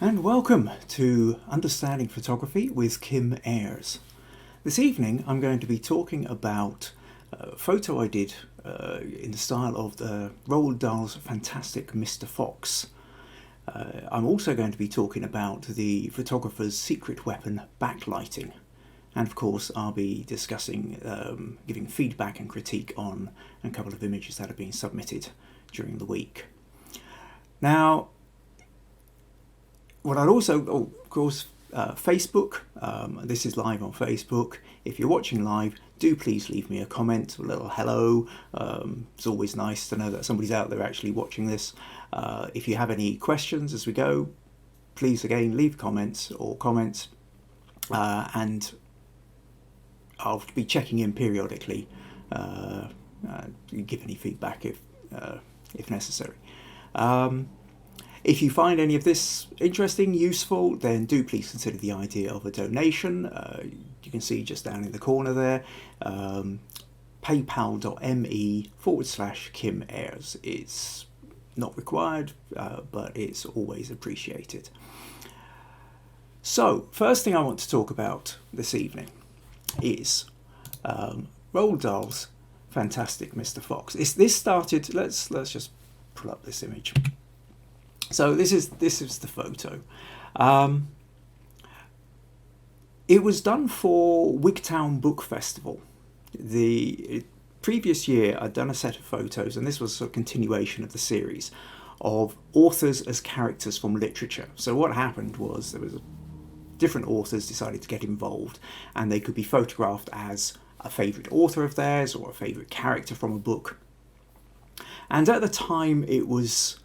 And welcome to Understanding Photography with Kim Ayres. This evening I'm going to be talking about a photo I did in the style of Roald Dahl's fantastic Mr. Fox. I'm also going to be talking about the photographer's secret weapon, backlighting. And of course I'll be discussing, giving feedback and critique on a couple of images that have been submitted during the week. Now, what I'd also, of course, Facebook. This is live on Facebook. If you're watching live, do please leave me a comment, a little hello. It's always nice to know that somebody's out there actually watching this. If you have any questions as we go, please again leave comments, and I'll be checking in periodically. Give any feedback if necessary. If you find any of this interesting, useful, then do please consider the idea of a donation. You can see just down in the corner there, paypal.me/Kim Ayres. It's not required, but it's always appreciated. So, first thing I want to talk about this evening is Roald Dahl's fantastic Mr. Fox. This started. Let's just pull up this image. So this is the photo. It was done for Wigtown Book Festival. The previous year I'd done a set of photos, and this was a continuation of the series of authors as characters from literature. So what happened was there was different authors decided to get involved, and they could be photographed as a favourite author of theirs or a favourite character from a book. And at the time it was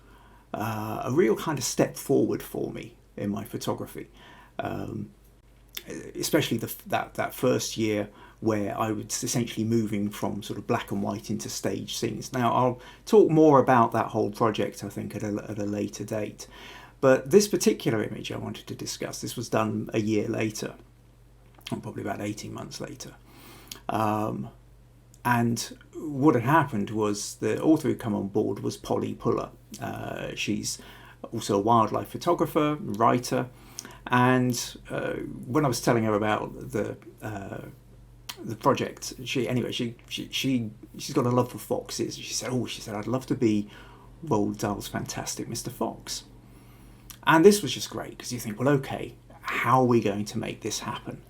a real kind of step forward for me in my photography, especially that first year where I was essentially moving from sort of black and white into stage scenes. Now I'll talk more about that whole project I think at a later date, but this particular image I wanted to discuss, this was done a year later, or probably about 18 months later. And what had happened was the author who'd come on board was Polly Puller. She's also a wildlife photographer, writer, and when I was telling her about the project, she's got a love for foxes. She said, I'd love to be Roald Dahl's fantastic Mr. Fox. And this was just great because you think, well, okay, how are we going to make this happen?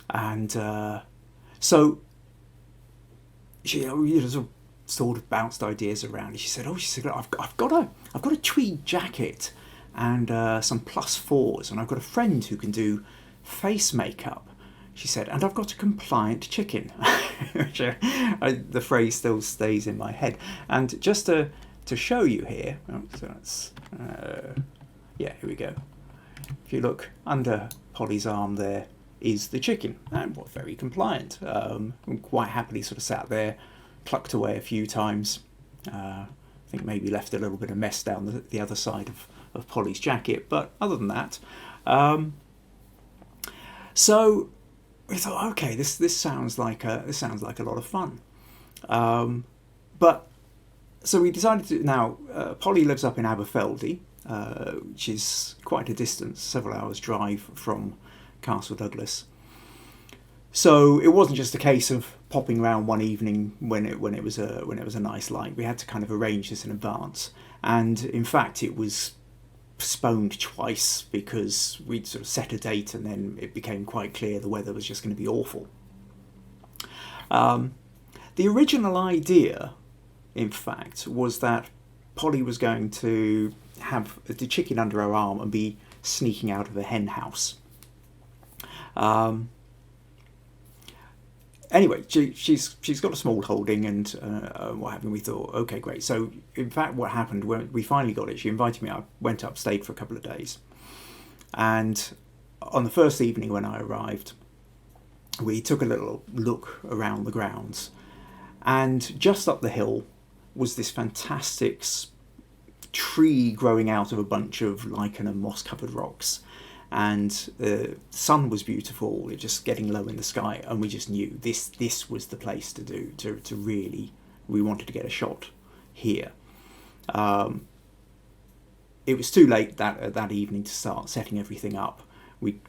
And so she sort of bounced ideas around, and she said, I've got a tweed jacket and some +4s, and I've got a friend who can do face makeup. She said, and I've got a compliant chicken. The phrase still stays in my head. And just to show you here, here we go. If you look under Polly's arm there is the chicken, and very compliant. Quite happily sort of sat there, plucked away a few times. I think maybe left a little bit of mess down the other side of Polly's jacket, but other than that, so we thought, okay, this sounds like a lot of fun. But so we decided to. Now Polly lives up in Aberfeldy, which is quite a distance, several hours drive from Castle Douglas. So it wasn't just a case of popping around one evening when it was a nice light. We had to kind of arrange this in advance, and in fact it was postponed twice because we'd sort of set a date and then it became quite clear the weather was just going to be awful. The original idea, in fact, was that Polly was going to have the chicken under her arm and be sneaking out of a hen house. Anyway, she's got a small holding, and what happened, we thought, okay, great. So in fact what happened when we finally got it, she invited me. I went up, stayed for a couple of days, and on the first evening when I arrived, we took a little look around the grounds, and just up the hill was this fantastic tree growing out of a bunch of lichen and moss covered rocks. And the sun was beautiful, it just getting low in the sky, and we just knew this was the place to do, to really, we wanted to get a shot here. it was too late that evening to start setting everything up. We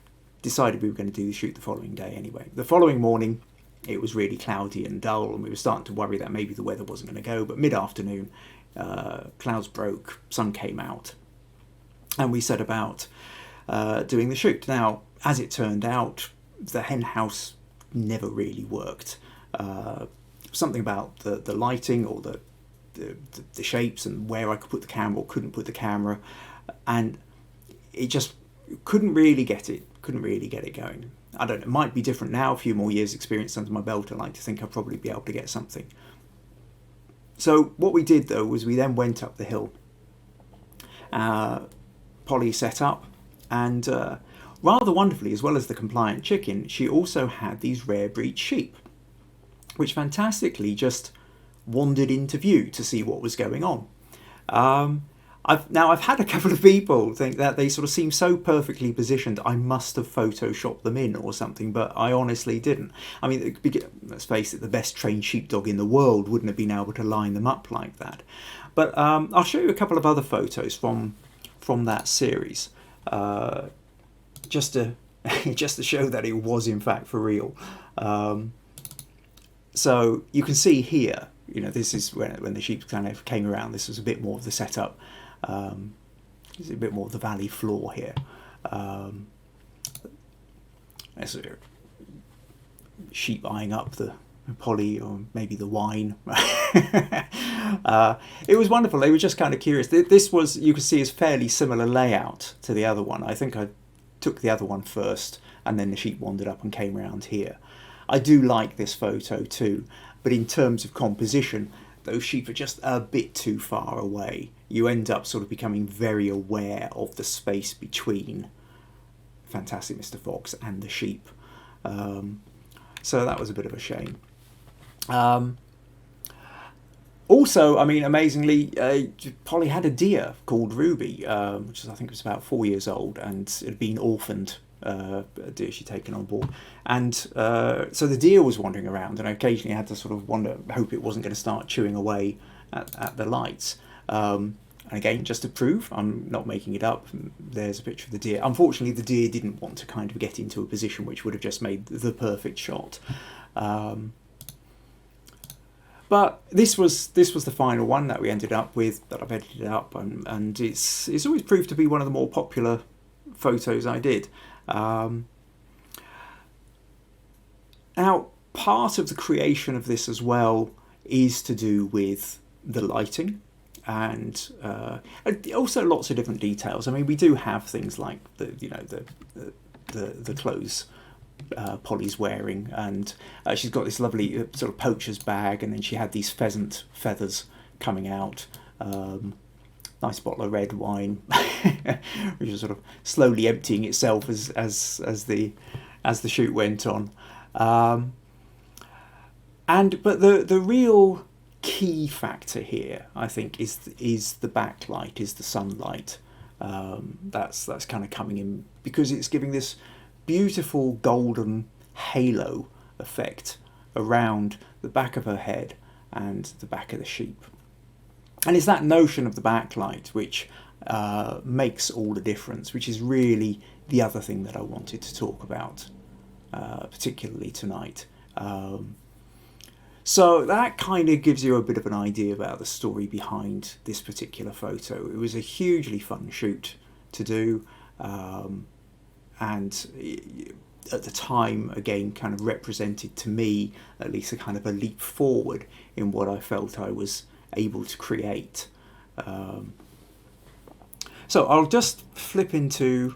decided we were going to do the shoot the following day anyway. The following morning, it was really cloudy and dull, and we were starting to worry that maybe the weather wasn't going to go. But mid-afternoon, clouds broke, sun came out, and we set about doing the shoot. Now, as it turned out, the hen house never really worked. Something about the lighting or the shapes and where I could put the camera or couldn't put the camera, and it just couldn't really get it going. I don't know, it might be different now, a few more years experience under my belt. I like to think I'll probably be able to get something. So what we did though was we then went up the hill. Polly set up, and rather wonderfully, as well as the compliant chicken, she also had these rare breed sheep, which fantastically just wandered into view to see what was going on. I've had a couple of people think that they sort of seem so perfectly positioned, I must have photoshopped them in or something, but I honestly didn't. I mean, let's face it, the best trained sheepdog in the world wouldn't have been able to line them up like that. But I'll show you a couple of other photos from that series, just to show that it was in fact for real. So you can see here, this is when the sheep kind of came around. This was a bit more of the setup. There's a bit more of the valley floor here. There's a sheep eyeing up the Polly, or maybe the wine. It was wonderful. They were just kind of curious. This was, you can see, is fairly similar layout to the other one. I think I took the other one first, and then the sheep wandered up and came around here. I do like this photo too, but in terms of composition, those sheep are just a bit too far away. You end up sort of becoming very aware of the space between Fantastic Mr. Fox and the sheep. So that was a bit of a shame. Also, I mean, amazingly, Polly had a deer called Ruby, which I think was about 4 years old, and it had been orphaned. A deer she'd taken on board, and so the deer was wandering around, and I occasionally had to sort of hope it wasn't going to start chewing away at the lights. And again, just to prove I'm not making it up, there's a picture of the deer. Unfortunately, the deer didn't want to kind of get into a position which would have just made the perfect shot. But this was the final one that we ended up with, that I've edited up, and it's always proved to be one of the more popular photos I did. Now, part of the creation of this as well is to do with the lighting, and also lots of different details. I mean, we do have things like the clothes Polly's wearing, and she's got this lovely sort of poacher's bag, and then she had these pheasant feathers coming out. Nice bottle of red wine, which was sort of slowly emptying itself as the shoot went on. But the real key factor here, I think, is the backlight, is the sunlight. That's kind of coming in, because it's giving this beautiful golden halo effect around the back of her head and the back of the sheep. And it's that notion of the backlight which makes all the difference, which is really the other thing that I wanted to talk about, particularly tonight. So that kind of gives you a bit of an idea about the story behind this particular photo. It was a hugely fun shoot to do, and at the time, again, kind of represented to me at least a kind of a leap forward in what I felt I was able to create. So I'll just flip into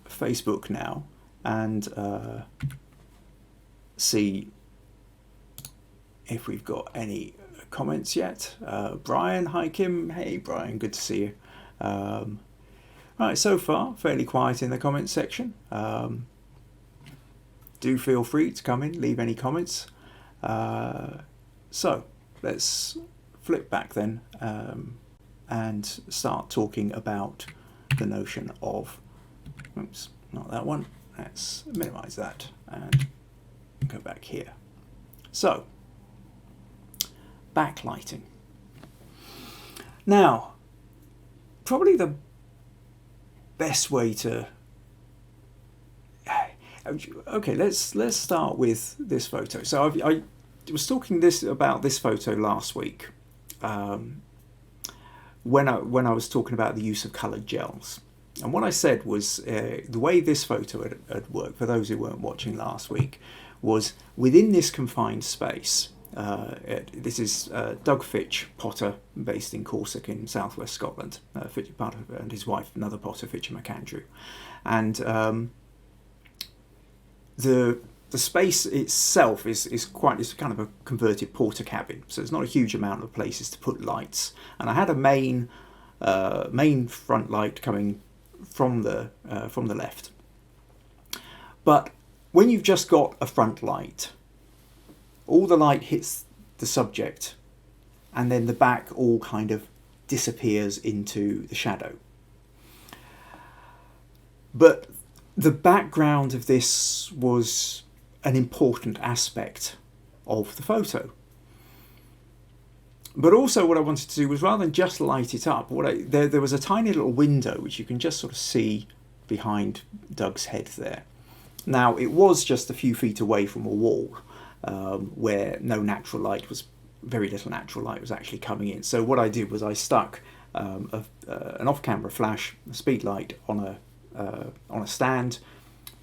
Facebook now and see if we've got any comments yet. Brian, hi Kim. Hey Brian, good to see you. Right, so far fairly quiet in the comments section. Do feel free to come in, leave any comments. So let's flip back then and start talking about the notion of, oops, not that one, let's minimize that and go back here. So, backlighting. Now, probably the best way to... Okay, let's start with this photo. So I was talking about this photo last week, when I was talking about the use of coloured gels. And what I said was the way this photo had worked, for those who weren't watching last week, was within this confined space. This is Doug Fitch, potter based in Corsica in southwest Scotland, and his wife, another potter, Fitch and McAndrew. And the space itself is kind of a converted porter cabin, so there's not a huge amount of places to put lights. And I had a main front light coming from the left. But when you've just got a front light, all the light hits the subject, and then the back all kind of disappears into the shadow. But the background of this was an important aspect of the photo. But also what I wanted to do was, rather than just light it up, there was a tiny little window which you can just sort of see behind Doug's head there. Now, it was just a few feet away from a wall where very little natural light was actually coming in. So what I did was I stuck an off-camera flash, a speed light on a stand,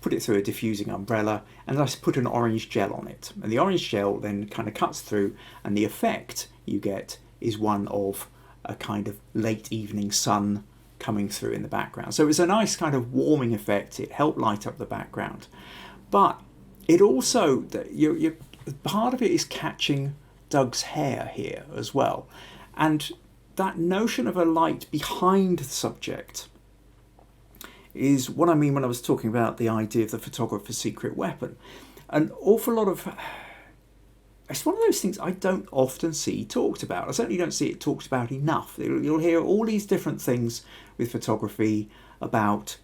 put it through a diffusing umbrella, and I put an orange gel on it. And the orange gel then kind of cuts through, and the effect you get is one of a kind of late evening sun coming through in the background. So it was a nice kind of warming effect. It helped light up the background. But it also, part of it is catching Doug's hair here as well. And that notion of a light behind the subject is what I mean when I was talking about the idea of the photographer's secret weapon. An awful lot of... It's one of those things I don't often see talked about. I certainly don't see it talked about enough. You'll hear all these different things with photography about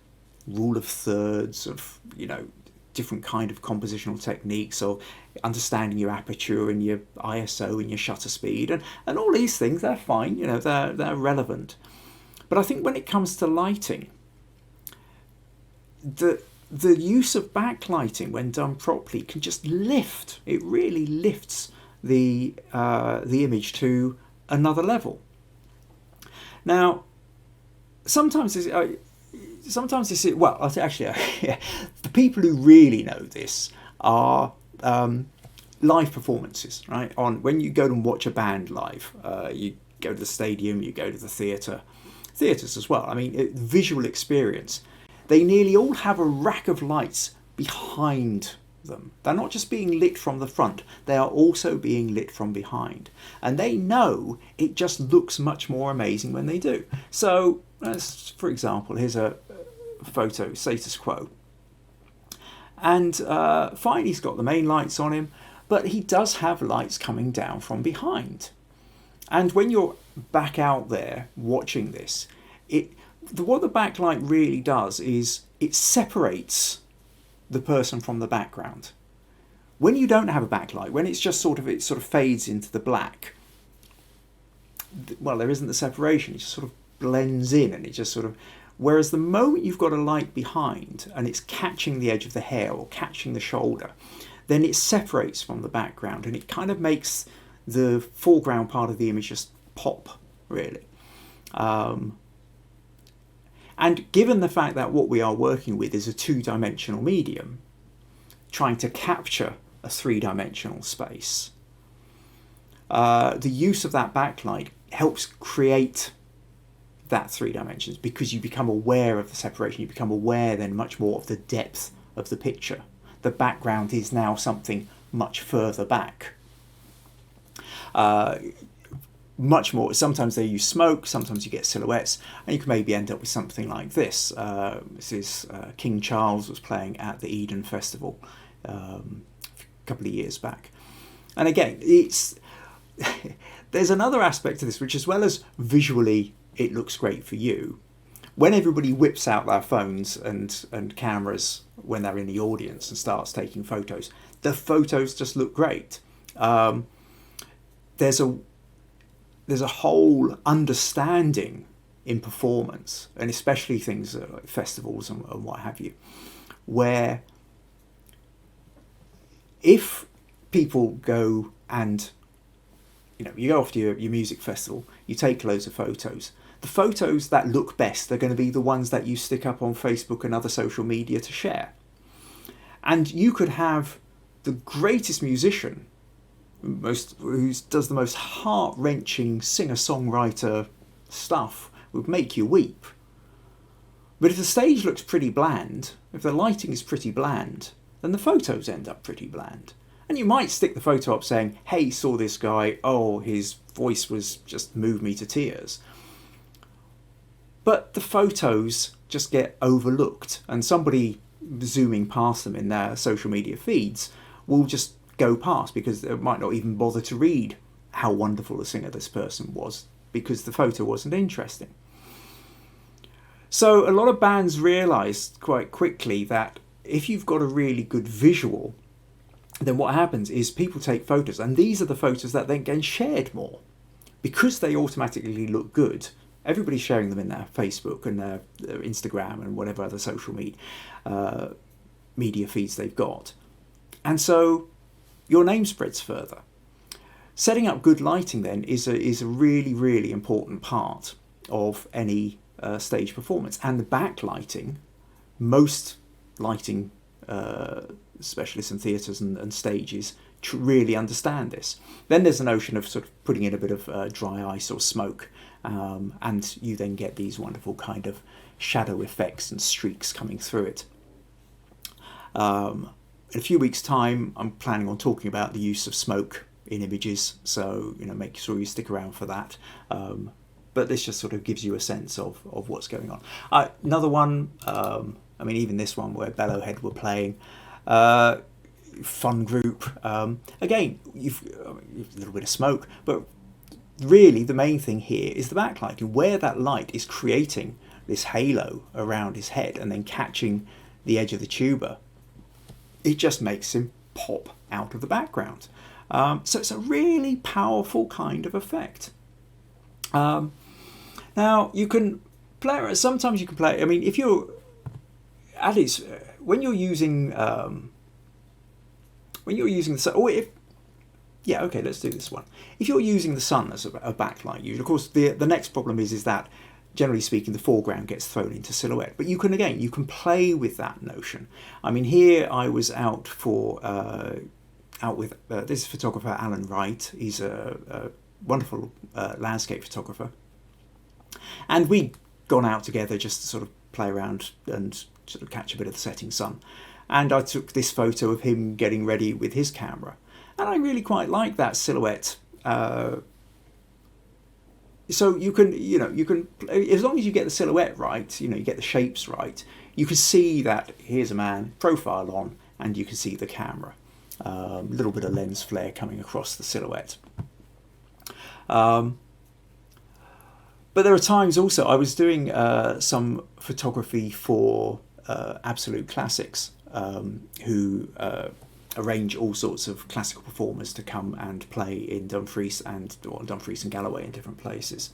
rule of thirds, of, different kind of compositional techniques, or understanding your aperture and your ISO and your shutter speed, and all these things. They're fine, they're relevant. But I think when it comes to lighting, the use of backlighting, when done properly, can just lift. It really lifts the image to another level. Now, sometimes this, well, actually, the people who really know this are live performances, right? When you go and watch a band live, you go to the stadium, you go to the theatres as well. I mean, visual experience. They nearly all have a rack of lights behind them. They're not just being lit from the front, they are also being lit from behind. And they know it just looks much more amazing when they do. So, for example, here's a photo, status quo. And fine, he's got the main lights on him, but he does have lights coming down from behind. And when you're back out there watching this, what the backlight really does is it separates the person from the background. When you don't have a backlight, when it's just sort of fades into the black, well, there isn't the separation. It just sort of blends in, and it just sort of... Whereas the moment you've got a light behind and it's catching the edge of the hair or catching the shoulder, then it separates from the background, and it kind of makes the foreground part of the image just pop, really. And given the fact that what we are working with is a two-dimensional medium, trying to capture a three-dimensional space, the use of that backlight helps create that three dimensions, because you become aware of the separation. You become aware then much more of the depth of the picture. The background is now something much further back. Much more. Sometimes they use smoke, sometimes you get silhouettes, and you can maybe end up with something like this. This is King Charles was playing at the Eden Festival a couple of years back. And again, there's another aspect to this, which, as well as visually it looks great for you, when everybody whips out their phones and cameras when they're in the audience and starts taking photos, the photos just look great. There's a whole understanding in performance, and especially things like festivals and what have you, where if people go and, you go off to your music festival, you take loads of photos. The photos that look best are going to be the ones that you stick up on Facebook and other social media to share. And you could have the greatest musician, who does the most heart-wrenching singer-songwriter stuff, would make you weep. But if the stage looks pretty bland, if the lighting is pretty bland, then the photos end up pretty bland. And you might stick the photo up saying, hey, saw this guy, oh, his voice was just moved me to tears. But the photos just get overlooked, and somebody zooming past them in their social media feeds will just go past because they might not even bother to read how wonderful a singer this person was because the photo wasn't interesting. So a lot of bands realised quite quickly that if you've got a really good visual, then what happens is people take photos, and these are the photos that then get shared more. Because they automatically look good, everybody's sharing them in their Facebook and their Instagram and whatever other social media feeds they've got. And so your name spreads further. Setting up good lighting then is a really, really important part of any stage performance. And the backlighting, most lighting specialists in theatres and stages really understand this. Then there's the notion of sort of putting in a bit of dry ice or smoke, and you then get these wonderful kind of shadow effects and streaks coming through it. In a few weeks' time, I'm planning on talking about the use of smoke in images, so make sure you stick around for that. But this just sort of gives you a sense of what's going on. Another one, even this one where Bellowhead were playing, fun group. Again, you've a little bit of smoke, but really the main thing here is the backlighting, where that light is creating this halo around his head and then catching the edge of the tuba. It just makes him pop out of the background. So it's a really powerful kind of effect. Now you can play. Sometimes you can play. If you're at least when you're using the sun. Let's do this one. If you're using the sun as a backlight, of course the next problem is that generally speaking the foreground gets thrown into silhouette. But you can play with that notion. Here I was out with this photographer Alan Wright. He's a wonderful landscape photographer, and we'd gone out together just to sort of play around and sort of catch a bit of the setting sun. And I took this photo of him getting ready with his camera, and I really quite like that silhouette. So you can as long as you get the silhouette right, you get the shapes right, you can see that here's a man, profile on, and you can see the camera. A little bit of lens flare coming across the silhouette. But there are times also, I was doing some photography for Absolute Classics, who arrange all sorts of classical performers to come and play in Dumfries and Galloway and different places.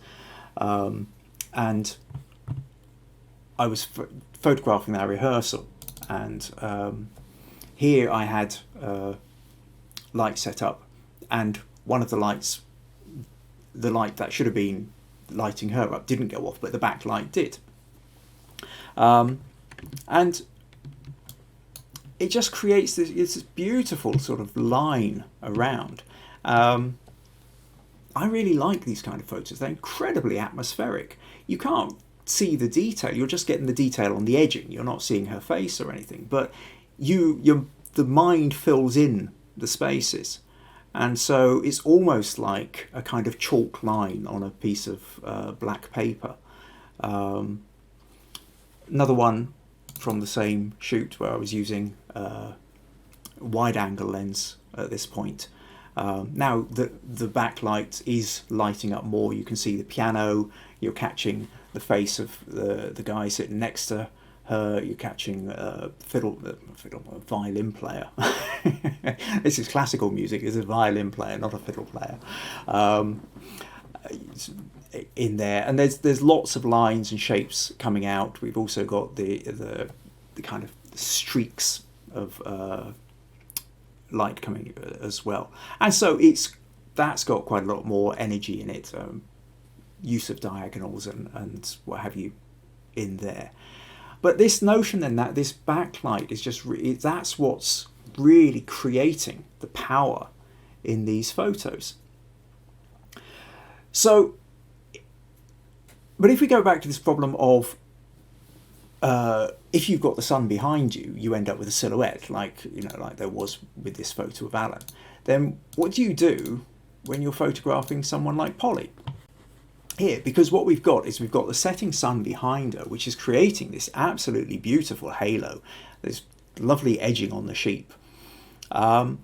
And I was photographing their rehearsal, and here I had lights set up, and one of the lights, the light that should have been lighting her up, didn't go off, but the backlight did. And it just creates this beautiful sort of line around. I really like these kind of photos. They're incredibly atmospheric. You can't see the detail. You're just getting the detail on the edging. You're not seeing her face or anything. But the mind fills in the spaces. And so it's almost like a kind of chalk line on a piece of black paper. Another one from the same shoot where I was using wide angle lens at this point. Now the backlight is lighting up more. You can see the piano. You're catching the face of the guy sitting next to her. You're catching a violin player. This is classical music. It's a violin player, not a fiddle player. in there, and there's lots of lines and shapes coming out. We've also got the kind of streaks of light coming as well, and so that's got quite a lot more energy in it, use of diagonals and what have you in there. But this notion then that this backlight is just that's what's really creating the power in these photos. So, but if we go back to this problem of if you've got the sun behind you, you end up with a silhouette, like there was with this photo of Alan. Then what do you do when you're photographing someone like Polly? Here, because what we've got is we've got the setting sun behind her, which is creating this absolutely beautiful halo. There's lovely edging on the sheep, and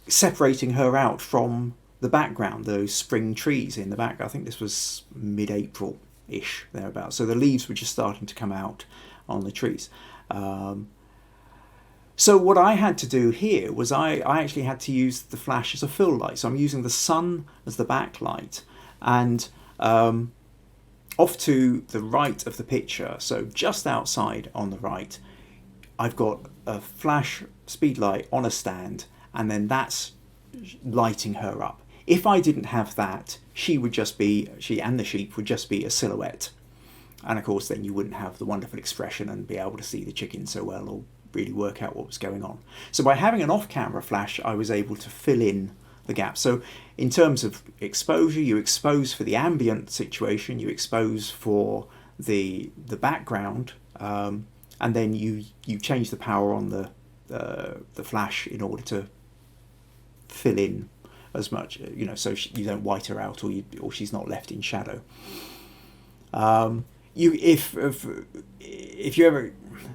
separating her out from the background, those spring trees in the back. I think this was mid-April-ish, thereabouts. So the leaves were just starting to come out on the trees. So what I had to do here was I actually had to use the flash as a fill light. So I'm using the sun as the backlight, and off to the right of the picture, so just outside on the right, I've got a flash speed light on a stand, and then that's lighting her up. If I didn't have that, she and the sheep would just be a silhouette. And of course then you wouldn't have the wonderful expression and be able to see the chicken so well, or really work out what was going on. So by having an off-camera flash, I was able to fill in the gap. So in terms of exposure, you expose for the ambient situation, you expose for the background, and then you change the power on the flash in order to fill in as much, so you don't white her out, or she's not left in shadow. If you ever,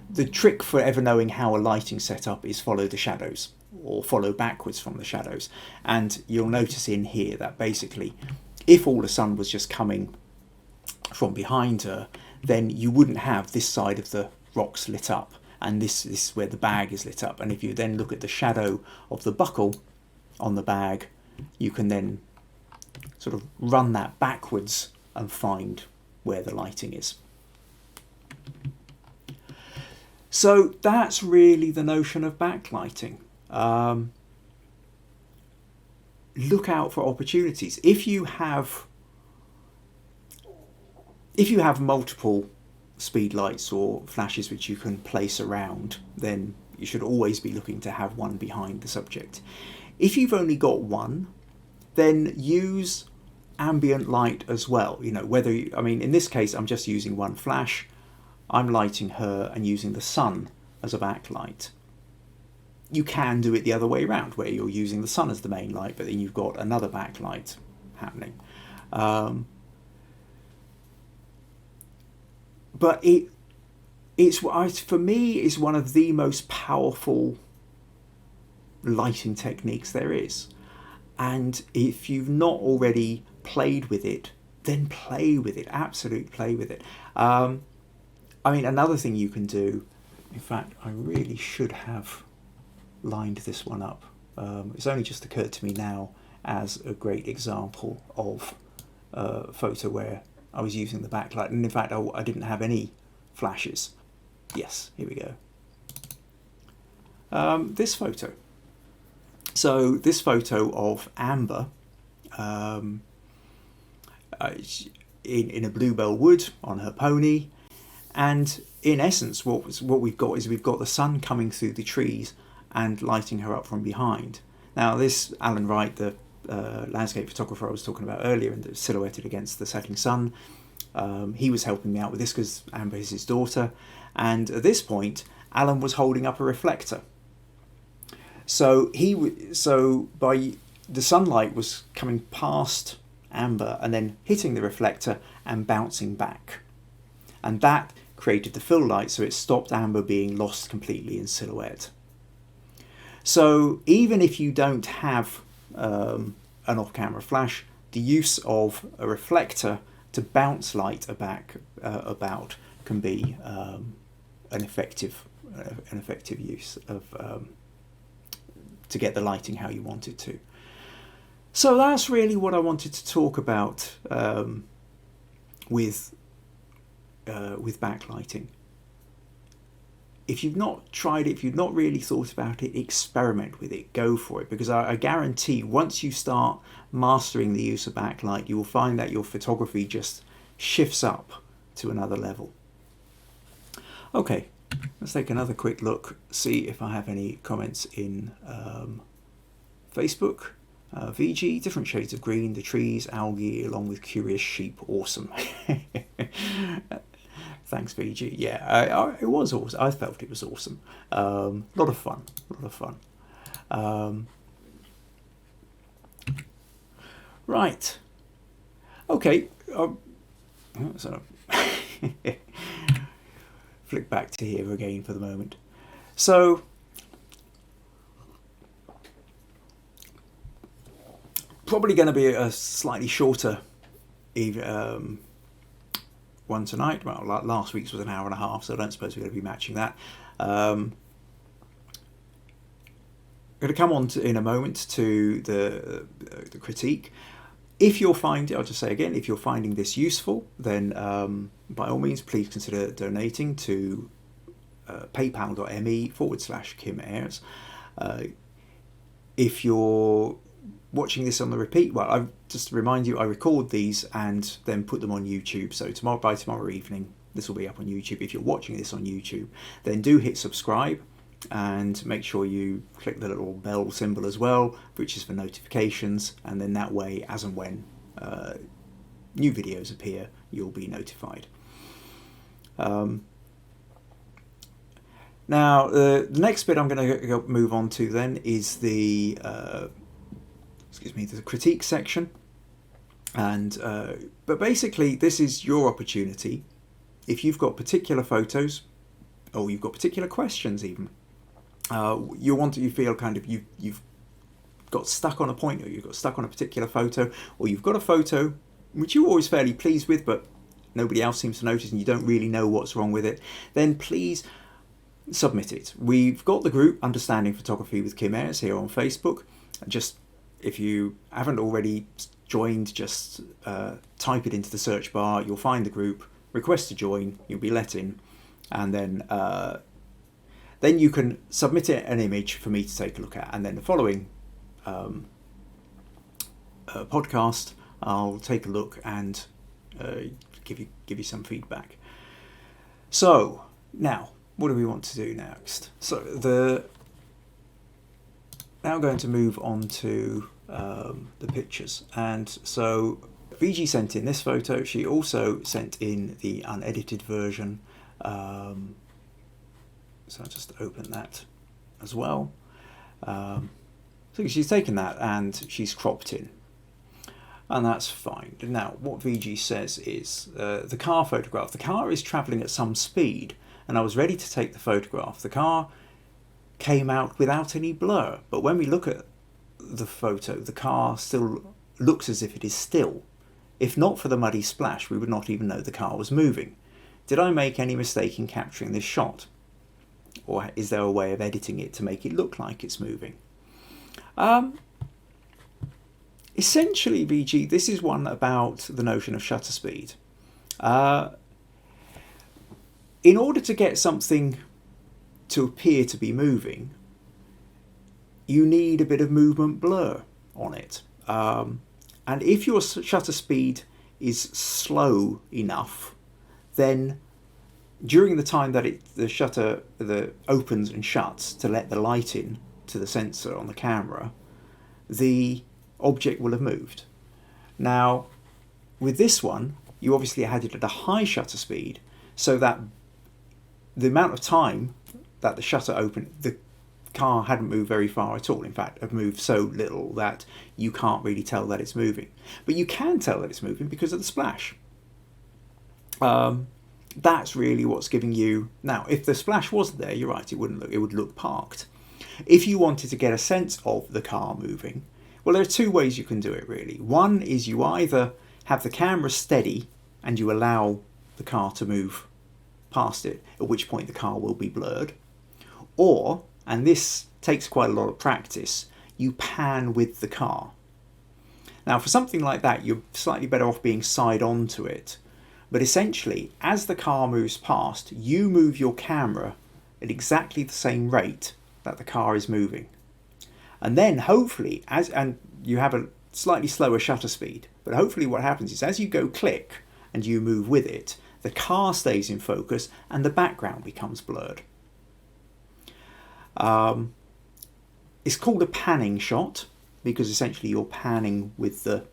the trick for ever knowing how a lighting setup is follow the shadows, or follow backwards from the shadows. And you'll notice in here that basically, if all the sun was just coming from behind her, then you wouldn't have this side of the rocks lit up, and this is where the bag is lit up. And if you then look at the shadow of the buckle on the bag, you can then sort of run that backwards and find where the lighting is. So that's really the notion of backlighting. Look out for opportunities. If you have multiple speed lights or flashes which you can place around, then you should always be looking to have one behind the subject. If you've only got one, then use ambient light as well. In this case, I'm just using one flash. I'm lighting her and using the sun as a backlight. You can do it the other way around, where you're using the sun as the main light, but then you've got another backlight happening. But for me, it's one of the most powerful lighting techniques there is. And if you've not already played with it, then play with it. Absolutely play with it. Another thing you can do, in fact, I really should have lined this one up. It's only just occurred to me now as a great example of a photo where I was using the backlight, and in fact I didn't have any flashes. Yes, here we go. This photo. So this photo of Amber in a bluebell wood on her pony. And in essence, what we've got is we've got the sun coming through the trees and lighting her up from behind. Now, this Alan Wright, the landscape photographer I was talking about earlier, and silhouetted against the setting sun, he was helping me out with this because Amber is his daughter. And at this point, Alan was holding up a reflector. So by the sunlight was coming past Amber and then hitting the reflector and bouncing back, and that created the fill light, so it stopped Amber being lost completely in silhouette. So even if you don't have an off-camera flash, the use of a reflector to bounce light about can be an effective use of to get the lighting how you want it to. So that's really what I wanted to talk about with backlighting. If you've not tried it, if you've not really thought about it, experiment with it, go for it, because I guarantee once you start mastering the use of backlight, you will find that your photography just shifts up to another level. Okay, let's take another quick look, see if I have any comments in Facebook. VG, different shades of green, the trees, algae, along with curious sheep, awesome. Thanks, VG. Yeah, it was awesome. I felt it was awesome. A lot of fun. Right. Okay. So flick back to here again for the moment. So probably going to be a slightly shorter one tonight. Well, last week's was an hour and a half, so I don't suppose we're going to be matching that. I'm going to come on in a moment to the critique. If you're finding, I'll just say again, if you're finding this useful, then by all means, please consider donating to paypal.me/Kim Ayres. If you're watching this on the repeat, well, I just to remind you, I record these and then put them on YouTube. So by tomorrow evening, this will be up on YouTube. If you're watching this on YouTube, then do hit subscribe and make sure you click the little bell symbol as well, which is for notifications. And then that way, as and when new videos appear, you'll be notified. Now, the next bit I'm going to move on to then is the critique section. And but basically, this is your opportunity. If you've got particular photos, or you've got particular questions, even you feel kind of you've got stuck on a point, or you've got stuck on a particular photo, or you've got a photo which you're always fairly pleased with, but nobody else seems to notice, and you don't really know what's wrong with it, then please submit it. We've got the group Understanding Photography with Kim Ayres here on Facebook. Just if you haven't already joined, just type it into the search bar. You'll find the group, request to join, you'll be let in, and then you can submit an image for me to take a look at, and then the following podcast I'll take a look and give you some feedback. So now, what do we want to do next? So now I'm going to move on to the pictures. And so VG sent in this photo. She also sent in the unedited version. So I'll just open that as well. So she's taken that and she's cropped in. And that's fine. Now, what VG says is the car photograph. The car is travelling at some speed, and I was ready to take the photograph. The car came out without any blur, but when we look at the photo, the car still looks as if it is still. If not for the muddy splash, we would not even know the car was moving. Did I make any mistake in capturing this shot? Or is there a way of editing it to make it look like it's moving? Essentially, VG, this is one about the notion of shutter speed. In order to get something to appear to be moving, you need a bit of movement blur on it. And if your shutter speed is slow enough, then during the time that the shutter opens and shuts to let the light in to the sensor on the camera, the object will have moved. Now, with this one, you obviously had it at a high shutter speed, so that the amount of time that the shutter opened, the car hadn't moved very far at all. In fact, have moved so little that you can't really tell that it's moving. But you can tell that it's moving because of the splash. That's really what's giving you. Now, if the splash wasn't there, you're right, it would look parked. If you wanted to get a sense of the car moving, well, there are two ways you can do it, really. One is you either have the camera steady and you allow the car to move past it, at which point the car will be blurred. Or, and this takes quite a lot of practice, you pan with the car. Now for something like that, you're slightly better off being side on to it. But essentially, as the car moves past, you move your camera at exactly the same rate that the car is moving. And then hopefully, and you have a slightly slower shutter speed, but hopefully what happens is as you go click and you move with it, the car stays in focus and the background becomes blurred. It's called a panning shot because essentially you're panning with the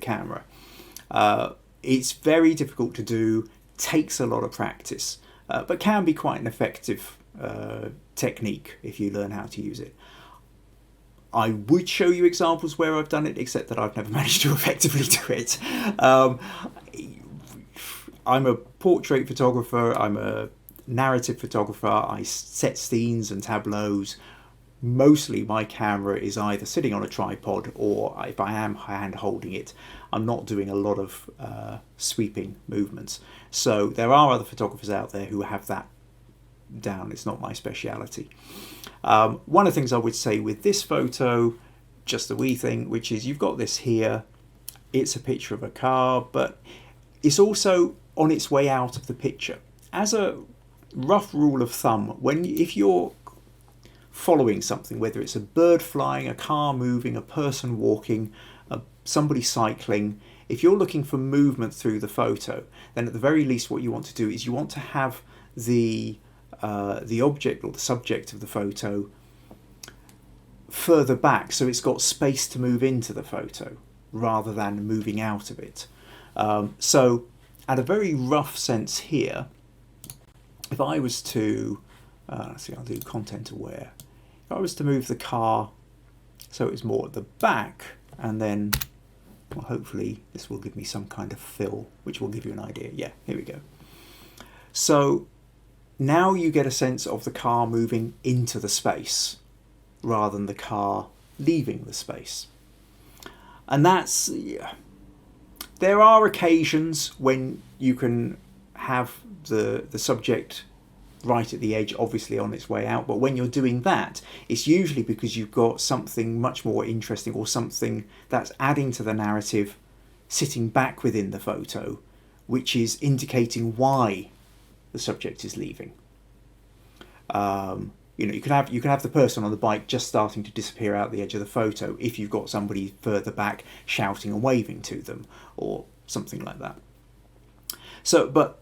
camera. It's very difficult to do, takes a lot of practice, but can be quite an effective technique if you learn how to use it. I would show you examples where I've done it, except that I've never managed to effectively do it. I'm a portrait photographer, I'm a narrative photographer, I set scenes and tableaus. Mostly my camera is either sitting on a tripod, or if I am hand holding it, I'm not doing a lot of sweeping movements. So there are other photographers out there who have that down. It's not my speciality. One of the things I would say with this photo, just a wee thing, which is you've got this here, it's a picture of a car, but it's also on its way out of the picture. As a rough rule of thumb, if you're following something, whether it's a bird flying, a car moving, a person walking, somebody cycling, if you're looking for movement through the photo, then at the very least what you want to do is you want to have the object or the subject of the photo further back, so it's got space to move into the photo rather than moving out of it. So at a very rough sense here, if I was to let's see, I'll do content aware. If I was to move the car so it's more at the back, and then, well, hopefully this will give me some kind of fill, which will give you an idea. Yeah, here we go. So now you get a sense of the car moving into the space rather than the car leaving the space. And that's, yeah. There are occasions when you can have the subject right at the edge, obviously on its way out, but when you're doing that, it's usually because you've got something much more interesting or something that's adding to the narrative sitting back within the photo, which is indicating why the subject is leaving. You can have the person on the bike just starting to disappear out the edge of the photo if you've got somebody further back shouting and waving to them or something like that. So, but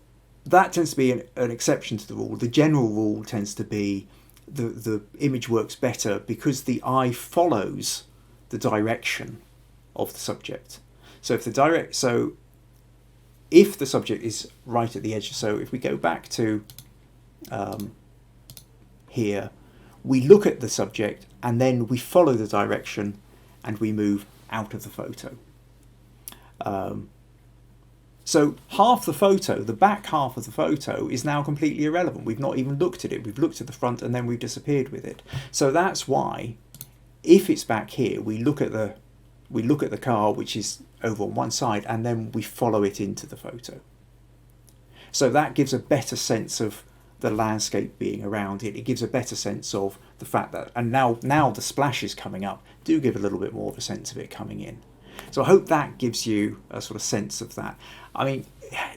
that tends to be an exception to the rule. The general rule tends to be the image works better because the eye follows the direction of the subject. So if the subject is right at the edge, so if we go back to here, we look at the subject and then we follow the direction and we move out of the photo. So half the photo, the back half of the photo, is now completely irrelevant. We've not even looked at it. We've looked at the front and then we've disappeared with it. So that's why, if it's back here, we look at the car, which is over on one side, and then we follow it into the photo. So that gives a better sense of the landscape being around it. It gives a better sense of the fact that, and now the splashes coming up do give a little bit more of a sense of it coming in. So I hope that gives you a sort of sense of that. I mean,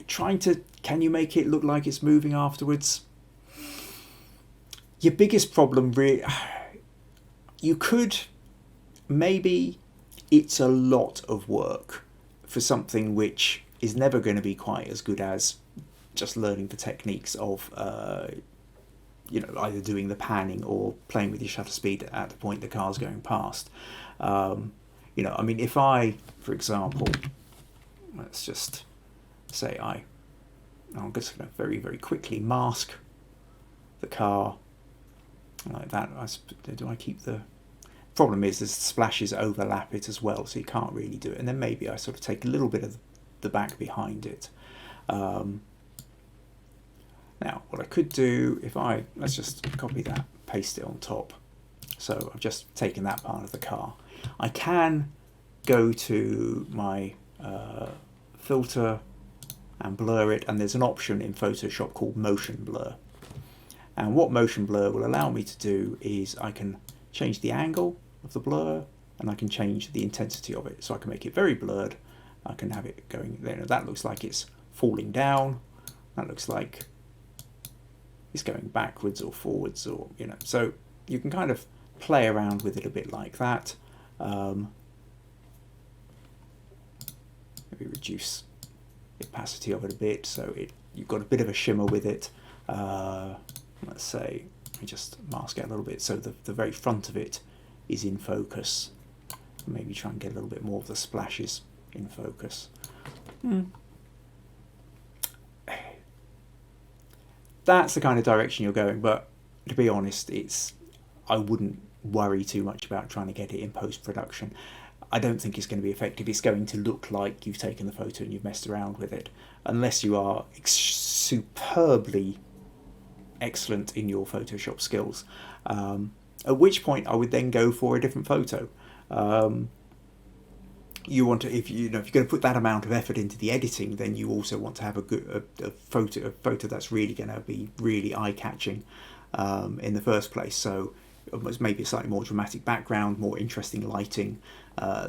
can you make it look like it's moving afterwards? Your biggest problem really, you could, maybe it's a lot of work for something which is never going to be quite as good as just learning the techniques of, either doing the panning or playing with your shutter speed at the point the car's going past. I mean, if I, for example, let's just say I'm just going to very, very quickly mask the car like that. Do I keep the... Problem is, the splashes overlap it as well, so you can't really do it. And then maybe I sort of take a little bit of the back behind it. Now, what I could do, let's just copy that, paste it on top. So I've just taken that part of the car. I can go to my filter and blur it, and there's an option in Photoshop called motion blur. And what motion blur will allow me to do is I can change the angle of the blur, and I can change the intensity of it. So I can make it very blurred. I can have it going, that looks like it's falling down. That looks like it's going backwards or forwards, or, so you can kind of play around with it a bit like that. Maybe reduce the opacity of it a bit, so you've got a bit of a shimmer with it. Let's say, let me just mask it a little bit so the very front of it is in focus. Maybe try and get a little bit more of the splashes in focus. That's the kind of direction you're going, but to be honest, I wouldn't worry too much about trying to get it in post-production. I don't think it's going to be effective. It's going to look like you've taken the photo and you've messed around with it, unless you are superbly excellent in your Photoshop skills. At which point I would then go for a different photo. You want to, if you're going to put that amount of effort into the editing, then you also want to have a photo that's really going to be really eye-catching in the first place. So maybe a slightly more dramatic background, more interesting lighting,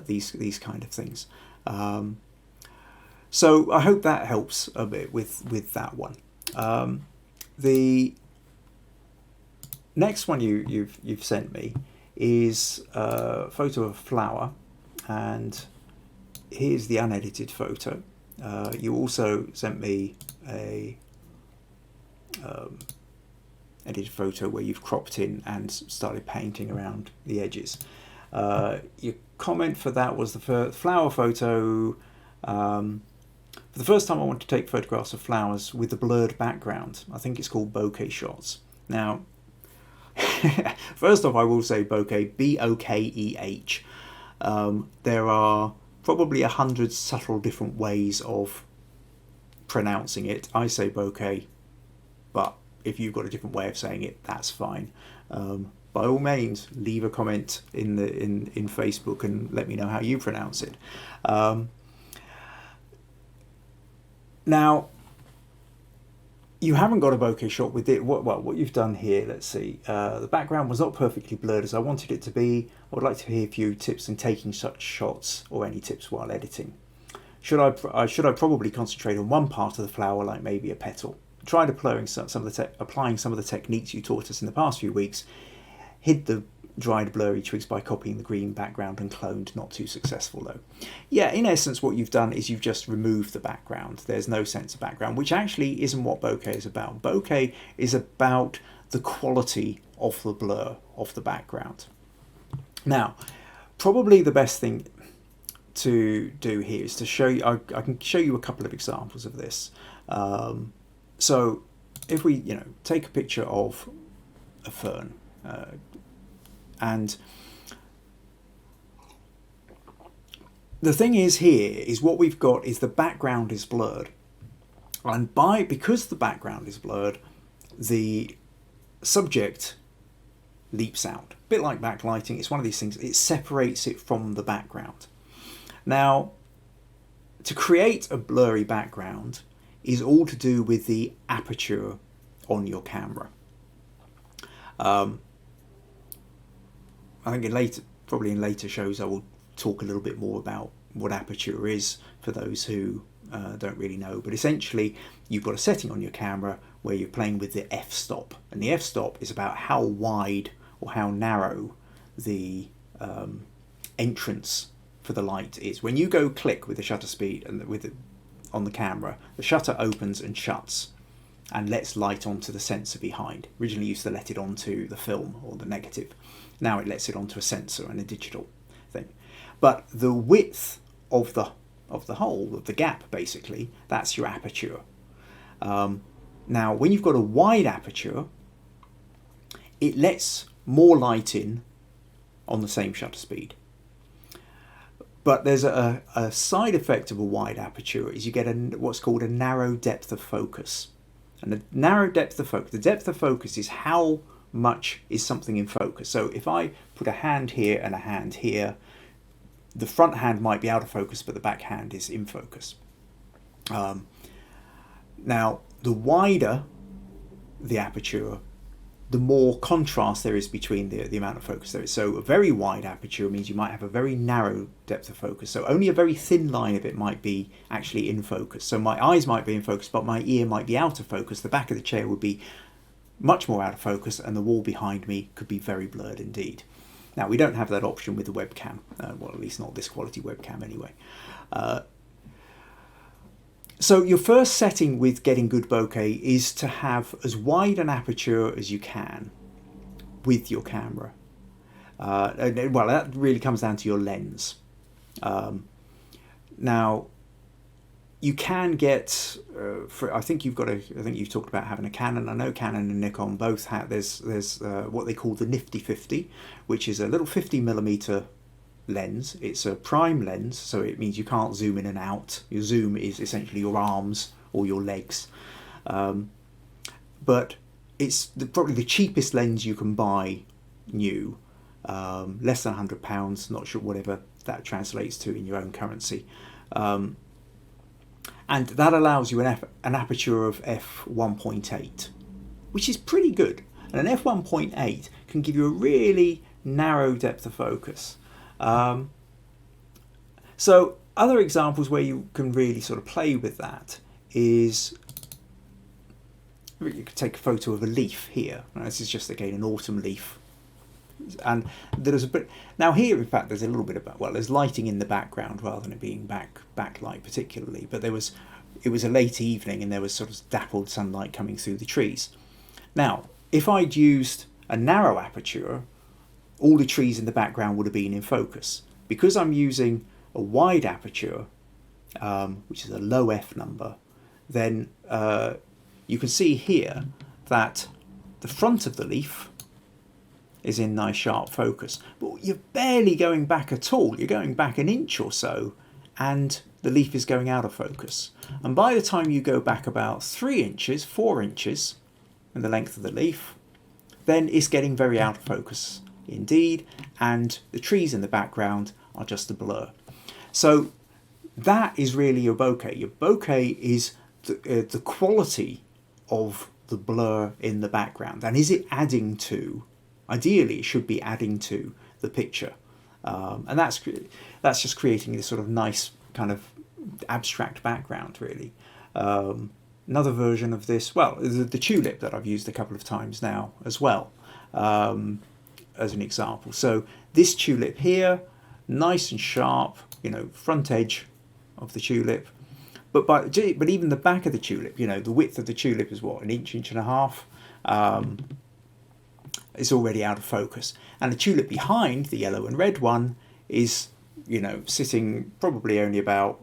these kind of things. So I hope that helps a bit with that one. The next one you've sent me is a photo of a flower, and here's the unedited photo. You also sent me a edited photo where you've cropped in and started painting around the edges. Your comment for that was the flower photo. For the first time I want to take photographs of flowers with a blurred background. I think it's called bokeh shots. Now, first off, I will say bokeh, B-O-K-E-H. There are probably 100 subtle different ways of pronouncing it. I say bokeh, but if you've got a different way of saying it, that's fine. By all means, leave a comment in Facebook and let me know how you pronounce it. Now, you haven't got a bokeh shot with it. What you've done here, let's see. The background was not perfectly blurred as I wanted it to be. I would like to hear a few tips in taking such shots, or any tips while editing. Should I probably concentrate on one part of the flower, like maybe a petal? Tried applying some of the techniques you taught us in the past few weeks. Hid the dried blurry twigs by copying the green background and cloned. Not too successful though. Yeah, in essence what you've done is you've just removed the background. There's no sense of background, which actually isn't what bokeh is about. Bokeh is about the quality of the blur of the background. Now, probably the best thing to do here is to show you, I can show you a couple of examples of this. So if we take a picture of a fern, and the thing is here is what we've got is the background is blurred, and because the background is blurred, the subject leaps out. A bit like backlighting, it's one of these things, it separates it from the background. Now, to create a blurry background is all to do with the aperture on your camera. I think probably in later shows I will talk a little bit more about what aperture is for those who don't really know. But essentially, you've got a setting on your camera where you're playing with the f-stop, and the f-stop is about how wide or how narrow the entrance for the light is. When you go click with the shutter speed and on the camera, the shutter opens and shuts and lets light onto the sensor behind. Originally used to let it onto the film or the negative. Now it lets it onto a sensor and a digital thing. But the width of the hole, of the gap basically, that's your aperture. Now when you've got a wide aperture, it lets more light in on the same shutter speed. But there's a side effect of a wide aperture is you get what's called a narrow depth of focus. And the narrow depth of focus, the depth of focus is how much is something in focus. So if I put a hand here and a hand here, the front hand might be out of focus, but the back hand is in focus. Now, the wider the aperture, the more contrast there is between the amount of focus there is. So a very wide aperture means you might have a very narrow depth of focus. So only a very thin line of it might be actually in focus. So my eyes might be in focus, but my ear might be out of focus. The back of the chair would be much more out of focus, and the wall behind me could be very blurred indeed. Now, we don't have that option with the webcam, well, at least not this quality webcam anyway. So your first setting with getting good bokeh is to have as wide an aperture as you can with your camera. Well, that really comes down to your lens. Now, you can get, I think you've talked about having a Canon. I know Canon and Nikon both have, there's what they call the Nifty 50, which is a little 50mm lens. It's a prime lens, so it means you can't zoom in and out. Your zoom is essentially your arms or your legs. But it's probably the cheapest lens you can buy new, less than £100, not sure whatever that translates to in your own currency. And that allows you an aperture of f1.8, which is pretty good. And an f1.8 can give you a really narrow depth of focus. So other examples where you can really sort of play with that is, you could take a photo of a leaf here. Now, this is just again an autumn leaf, and there's a bit now here. In fact, there's a little bit about, well, there's lighting in the background rather than it being backlight particularly. But it was a late evening and there was sort of dappled sunlight coming through the trees. Now, if I'd used a narrow aperture, all the trees in the background would have been in focus. Because I'm using a wide aperture, which is a low f number, then you can see here that the front of the leaf is in nice sharp focus. But you're barely going back at all. You're going back an inch or so, and the leaf is going out of focus. And by the time you go back about 3 inches, 4 inches in the length of the leaf, then it's getting very out of focus indeed, and the trees in the background are just a blur. So that is really your bokeh. Your bokeh is the quality of the blur in the background, and is it adding to, ideally it should be adding to the picture, and that's just creating this sort of nice kind of abstract background really. Another version of this, well, the tulip that I've used a couple of times now as well, as an example. So this tulip here, nice and sharp, you know, front edge of the tulip, but even the back of the tulip, you know, the width of the tulip is what, an inch and a half. It's already out of focus, and the tulip behind, the yellow and red one, is, you know, sitting probably only about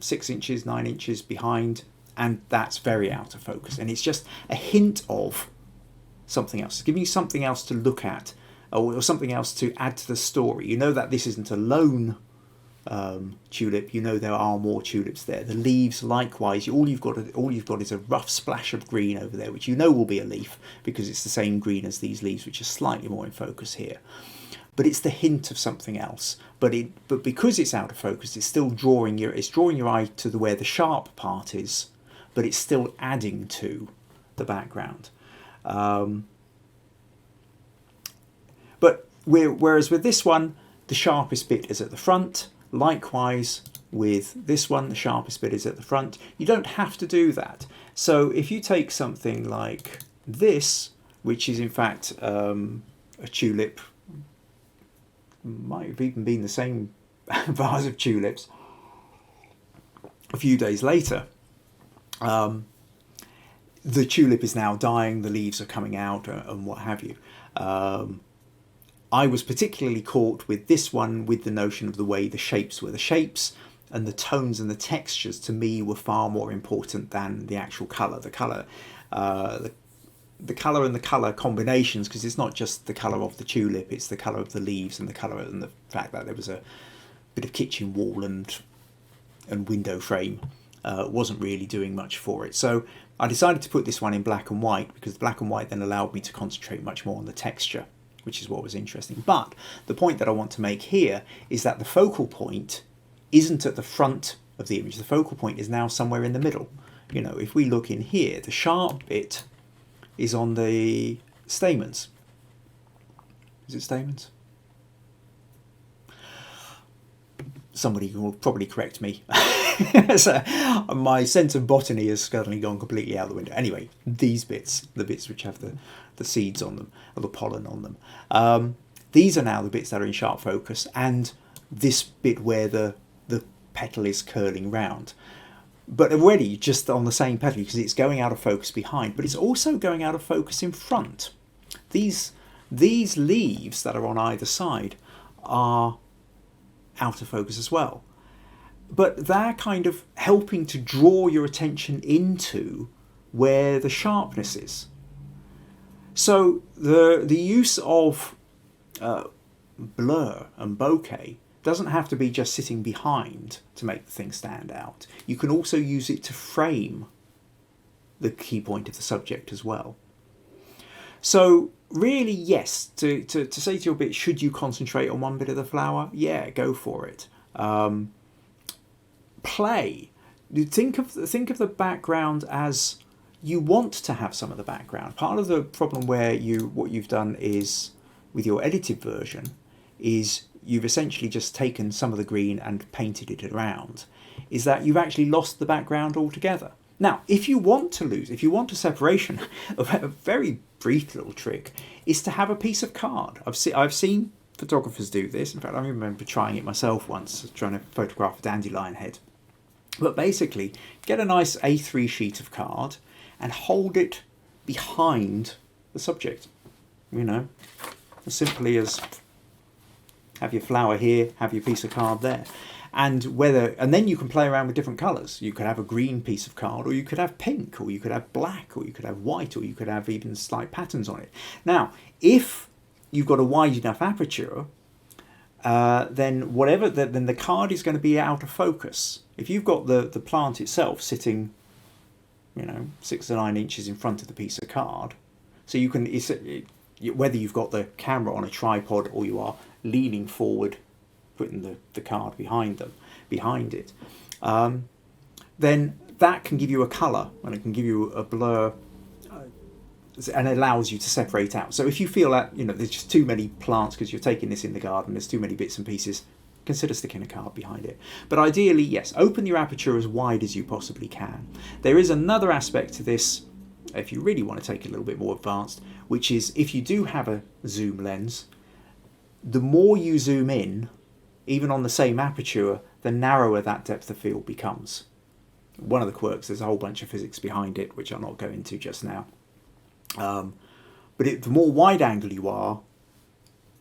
6 inches, 9 inches behind, and that's very out of focus. And it's just a hint of something else. It's giving you something else to look at, or something else to add to the story. You know that this isn't a lone tulip. You know there are more tulips there. The leaves, likewise, all you've got is a rough splash of green over there, which you know will be a leaf because it's the same green as these leaves, which are slightly more in focus here. But it's the hint of something else. But because it's out of focus, it's still drawing your eye to where the sharp part is, but it's still adding to the background. But whereas with this one, the sharpest bit is at the front. Likewise with this one, the sharpest bit is at the front. You don't have to do that. So if you take something like this, which is in fact a tulip, might have even been the same vase of tulips a few days later, the tulip is now dying, the leaves are coming out and what have you. I was particularly caught with this one with the notion of the way the shapes were. The shapes and the tones and the textures to me were far more important than the actual colour. The colour and the colour combinations, because it's not just the colour of the tulip, it's the colour of the leaves and the colour and the fact that there was a bit of kitchen wall and window frame wasn't really doing much for it. So I decided to put this one in black and white, because black and white then allowed me to concentrate much more on the texture, which is what was interesting. But the point that I want to make here is that the focal point isn't at the front of the image. The focal point is now somewhere in the middle. You know, if we look in here, the sharp bit is on the stamens. Is it stamens? Somebody will probably correct me. So my sense of botany has suddenly gone completely out the window. Anyway, these bits, the bits which have the seeds on them, or the pollen on them, these are now the bits that are in sharp focus, and this bit where the petal is curling round. But already just on the same petal, because it's going out of focus behind, but it's also going out of focus in front. These leaves that are on either side are out of focus as well. But they're kind of helping to draw your attention into where the sharpness is. So the use of blur and bokeh doesn't have to be just sitting behind to make the thing stand out. You can also use it to frame the key point of the subject as well. So really, yes, to say to your bit, should you concentrate on one bit of the flower? Yeah, go for it. Play. Think of the background as you want to have some of the background. Part of the problem where what you've done is, with your edited version, is you've essentially just taken some of the green and painted it around, is that you've actually lost the background altogether. Now, if you want a separation, a very brief little trick is to have a piece of card. I've seen photographers do this. In fact, I remember trying it myself once, trying to photograph a dandelion head. But basically, get a nice A3 sheet of card and hold it behind the subject. You know, as simply as have your flower here, have your piece of card there. And then you can play around with different colours. You could have a green piece of card, or you could have pink, or you could have black, or you could have white, or you could have even slight patterns on it. Now, if you've got a wide enough aperture, then the card is going to be out of focus. If you've got the plant itself sitting, 6 to 9 inches in front of the piece of card, so you can, whether you've got the camera on a tripod or you are leaning forward, putting the card behind it, then that can give you a colour and it can give you a blur, and it allows you to separate out. So if you feel that there's just too many plants because you're taking this in the garden, there's too many bits and pieces, consider sticking a card behind it. But ideally, yes, open your aperture as wide as you possibly can. There is another aspect to this, if you really want to take it a little bit more advanced, which is if you do have a zoom lens, the more you zoom in, even on the same aperture, the narrower that depth of field becomes. One of the quirks, there's a whole bunch of physics behind it, which I'll not go into just now. But the more wide angle you are,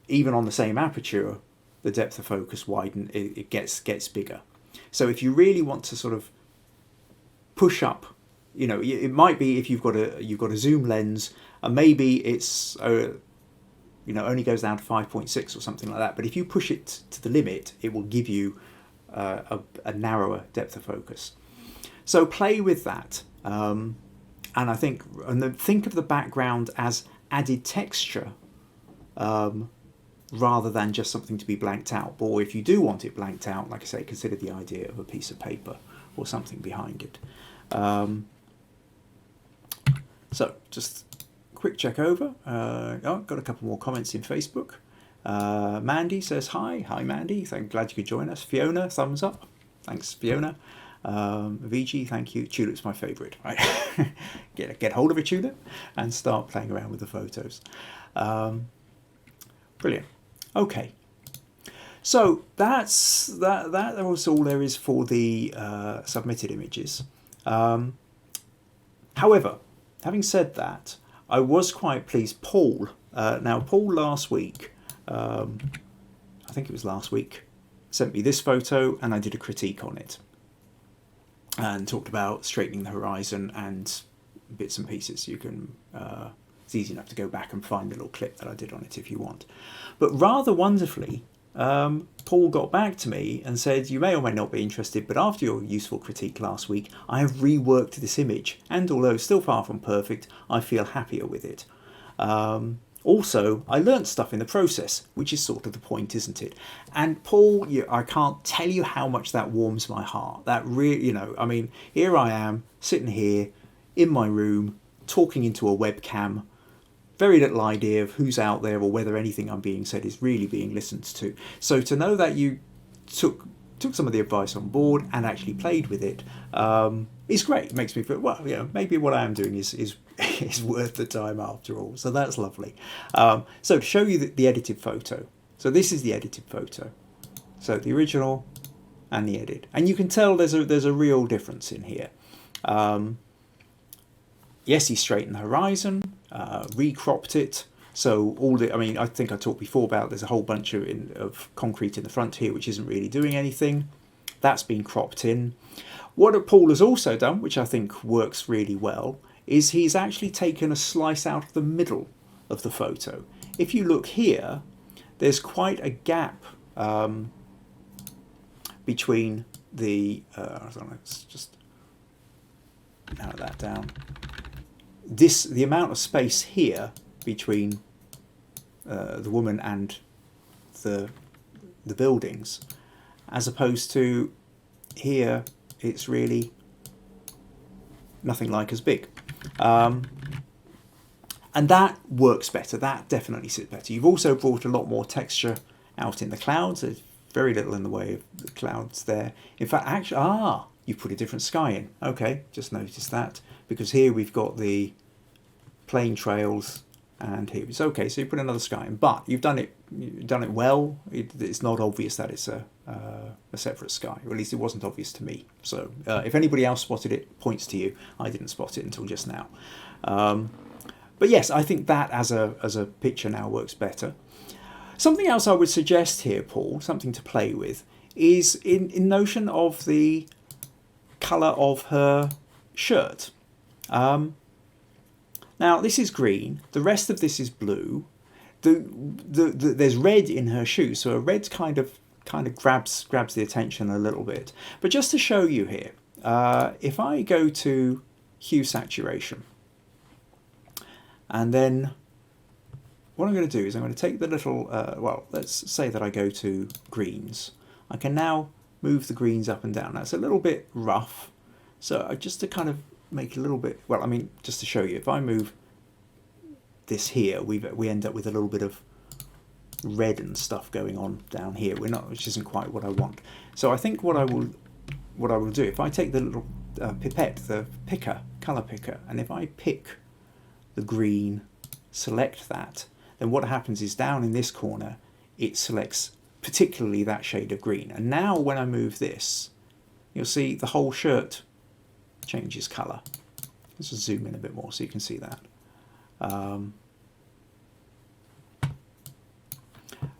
even on the same aperture, the depth of focus it gets bigger. So if you really want to sort of push up, it might be if you've got a zoom lens, and maybe it's only goes down to 5.6 or something like that. But if you push it to the limit, it will give you a narrower depth of focus. So play with that, and think of the background as added texture, rather than just something to be blanked out. Or if you do want it blanked out, like I say, consider the idea of a piece of paper or something behind it. So just quick check over. Got a couple more comments in Facebook. Mandy says hi. Hi, Mandy. Glad you could join us. Fiona, thumbs up. Thanks, Fiona. VG, thank you. Tulip's my favourite. Right? get hold of a tulip and start playing around with the photos. Brilliant. Okay. So that was all there is for the submitted images. However, having said that, I was quite pleased. Paul last week, I think it was last week, sent me this photo and I did a critique on it and talked about straightening the horizon and bits and pieces. You can, it's easy enough to go back and find the little clip that I did on it if you want. But rather wonderfully, Paul got back to me and said, you may or may not be interested, but after your useful critique last week, I have reworked this image, and although still far from perfect, I feel happier with it. Also, I learnt stuff in the process, which is sort of the point, isn't it? And Paul, I can't tell you how much that warms my heart. That really, here I am, sitting here in my room, talking into a webcam, very little idea of who's out there or whether anything I'm being said is really being listened to. So to know that you took some of the advice on board and actually played with it is great. It makes me feel, well, you know, maybe what I am doing is worth the time after all. So that's lovely. So to show you the edited photo. So this is the edited photo. So the original and the edit, and you can tell there's a real difference in here. Yes, he straightened the horizon, recropped it. So I mean, I think I talked before about there's a whole bunch of concrete in the front here, which isn't really doing anything. That's been cropped in. What Paul has also done, which I think works really well, is he's actually taken a slice out of the middle of the photo. If you look here, there's quite a gap between the, let's just narrow that down. The amount of space here between the woman and the buildings, as opposed to here, it's really nothing like as big. And that works better. That definitely sits better. You've also brought a lot more texture out in the clouds. There's very little in the way of the clouds there. In fact, actually, you put a different sky in. Okay, just noticed that, because here we've got the plain trails, and here it's okay. So you put another sky in, but you've done it well. It's not obvious that it's a separate sky, or at least it wasn't obvious to me. So if anybody else spotted it, points to you. I didn't spot it until just now. But yes, I think that as a picture now works better. Something else I would suggest here, Paul, something to play with, is in notion of the colour of her shirt. Now this is green. The rest of this is blue. There's red in her shoes, so a red kind of grabs the attention a little bit. But just to show you here, if I go to hue saturation, and then what I'm going to do is I'm going to take the little, well, let's say that I go to greens. I can now move the greens up and down. That's a little bit rough. So just to kind of make it a little bit, well, I mean, just to show you, if I move this here, we end up with a little bit of red and stuff going on down here. Which isn't quite what I want. So I think what I will do, if I take the little pipette, the color picker, and if I pick the green, select that, then what happens is down in this corner, it selects particularly that shade of green. And now when I move this, you'll see the whole shirt changes colour. Let's just zoom in a bit more so you can see that.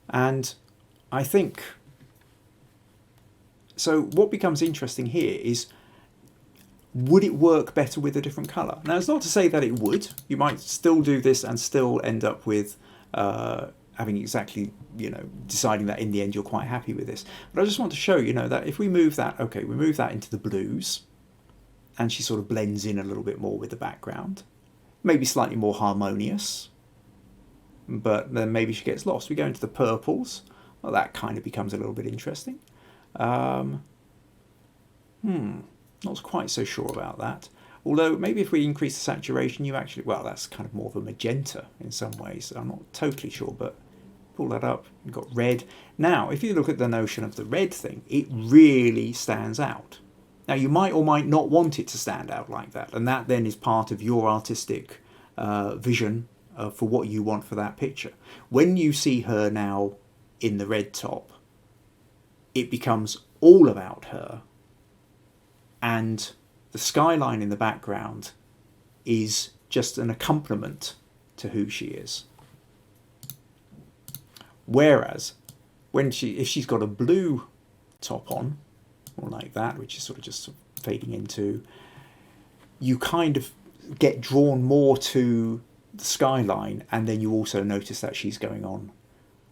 And I think, so what becomes interesting here is, would it work better with a different colour? Now, it's not to say that it would. You might still do this and still end up with having exactly, deciding that in the end you're quite happy with this. But I just want to show you, that if we move that, okay, we move that into the blues, and she sort of blends in a little bit more with the background. Maybe slightly more harmonious, but then maybe she gets lost. We go into the purples. Well, that kind of becomes a little bit interesting. Not quite so sure about that. Although maybe if we increase the saturation, you actually, well, that's kind of more of a magenta in some ways. I'm not totally sure, but pull that up. You've got red. Now, if you look at the notion of the red thing, it really stands out. Now, you might or might not want it to stand out like that, and that then is part of your artistic vision for what you want for that picture. When you see her now in the red top, it becomes all about her, and the skyline in the background is just an accompaniment to who she is. Whereas, if she's got a blue top on, or like that, which is sort of just fading into, you kind of get drawn more to the skyline, and then you also notice that she's going on.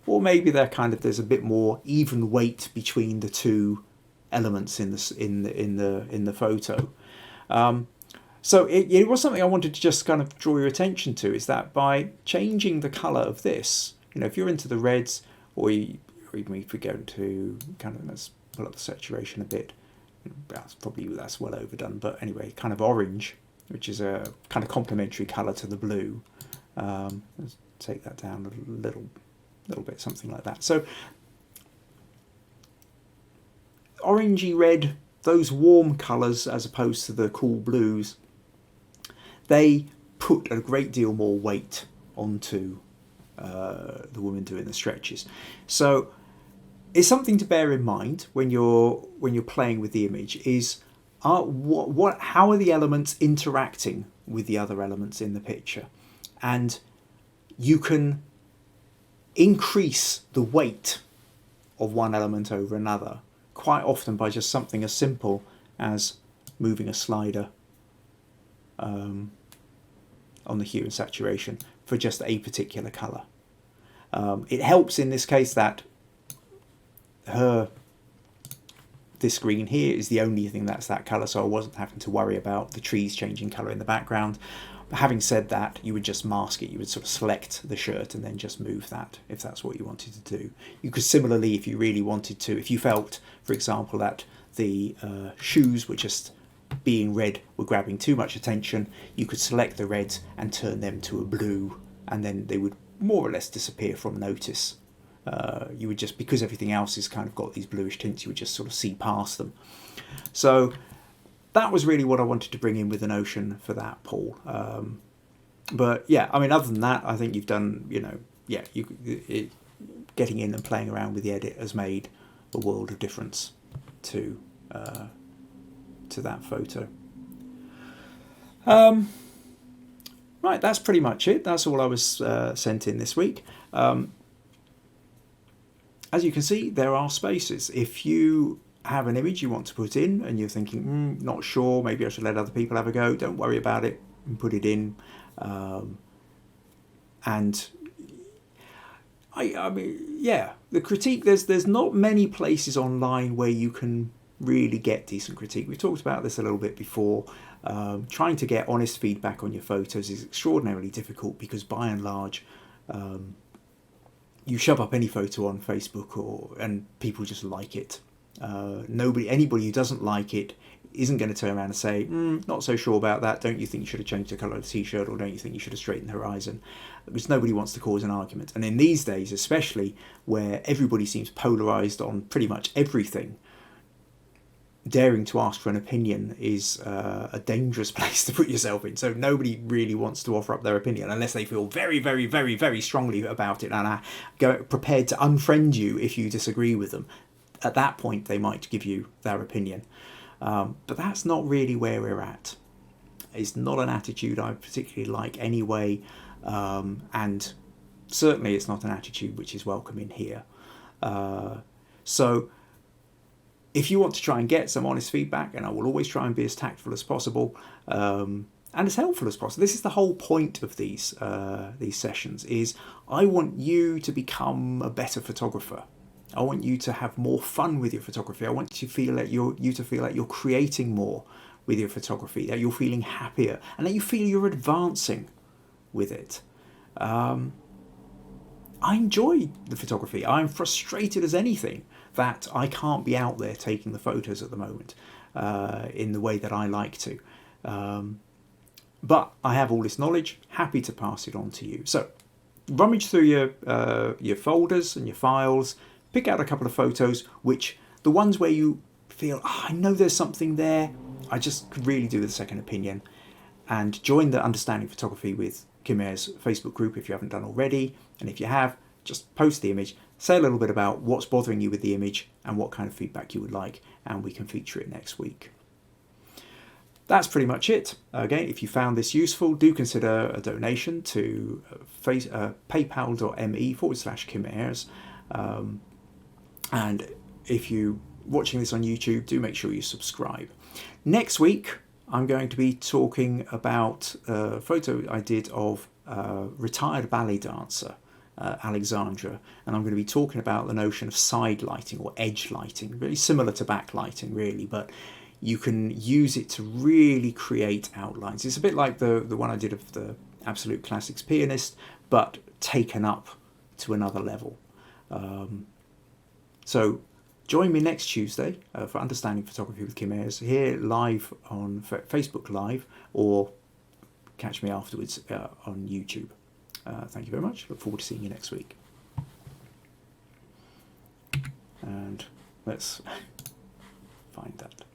Or maybe there's a bit more even weight between the two elements in the photo. So it was something I wanted to just kind of draw your attention to, is that by changing the colour of this, if you're into the reds, or even if we go to kind of, let's pull up the saturation a bit, that's well overdone, but anyway, kind of orange, which is a kind of complementary colour to the blue. Let's take that down a little bit, something like that. So orangey red, those warm colours as opposed to the cool blues, they put a great deal more weight onto the woman doing the stretches. So it's something to bear in mind when you're playing with the image is how are the elements interacting with the other elements in the picture, and you can increase the weight of one element over another quite often by just something as simple as moving a slider on the hue and saturation for just a particular colour. It helps in this case that this green here is the only thing that's that colour, so I wasn't having to worry about the trees changing colour in the background. But having said that, you would just mask it. You would sort of select the shirt and then just move that if that's what you wanted to do. You could similarly, if you really wanted to, if you felt, for example, that the shoes were just being red were grabbing too much attention, you could select the reds and turn them to a blue, and then they would more or less disappear from notice. You would just, because everything else has kind of got these bluish tints, you would just sort of see past them. So that was really what I wanted to bring in with the Notion for that, Paul. But yeah, I mean, other than that, I think you've done, getting in and playing around with the edit has made a world of difference to that photo. Right, that's pretty much it. That's all I was sent in this week. As you can see, there are spaces. If you have an image you want to put in and you're thinking, not sure, maybe I should let other people have a go, don't worry about it and put it in. And I mean, yeah, the critique, there's not many places online where you can really get decent critique. We've talked about this a little bit before. Trying to get honest feedback on your photos is extraordinarily difficult because by and large, you shove up any photo on Facebook and people just like it. Anybody who doesn't like it isn't going to turn around and say, not so sure about that, don't you think you should have changed the colour of the t-shirt, or don't you think you should have straightened the horizon? Because nobody wants to cause an argument. And in these days, especially where everybody seems polarised on pretty much everything, daring to ask for an opinion is a dangerous place to put yourself in. So nobody really wants to offer up their opinion unless they feel very, very, very, very strongly about it and are prepared to unfriend you if you disagree with them. At that point, they might give you their opinion. But that's not really where we're at. It's not an attitude I particularly like anyway. And certainly it's not an attitude which is welcome in here. So if you want to try and get some honest feedback, and I will always try and be as tactful as possible and as helpful as possible. This is the whole point of these sessions, is I want you to become a better photographer. I want you to have more fun with your photography. I want you to feel like you're creating more with your photography, that you're feeling happier, and that you feel you're advancing with it. I enjoy the photography. I'm frustrated as anything that I can't be out there taking the photos at the moment in the way that I like to. But I have all this knowledge, happy to pass it on to you. So rummage through your folders and your files, pick out a couple of photos, which the ones where you feel, I know there's something there, I just could really do with a second opinion, and join the Understanding Photography with Kim Ayres Facebook group if you haven't done already. And if you have, just post the image, say a little bit about what's bothering you with the image and what kind of feedback you would like, and we can feature it next week. That's pretty much it. Again, if you found this useful, do consider a donation to paypal.me/Kim Ayres. And if you're watching this on YouTube, do make sure you subscribe. Next week, I'm going to be talking about a photo I did of a retired ballet dancer, Alexandra, and I'm going to be talking about the notion of side lighting or edge lighting, very similar to backlighting really, but you can use it to really create outlines. It's a bit like the one I did of the Absolute Classics pianist, but taken up to another level. So join me next Tuesday for Understanding Photography with Kim Ayres, here live on Facebook Live, or catch me afterwards on YouTube. Thank you very much. Look forward to seeing you next week. And let's find that.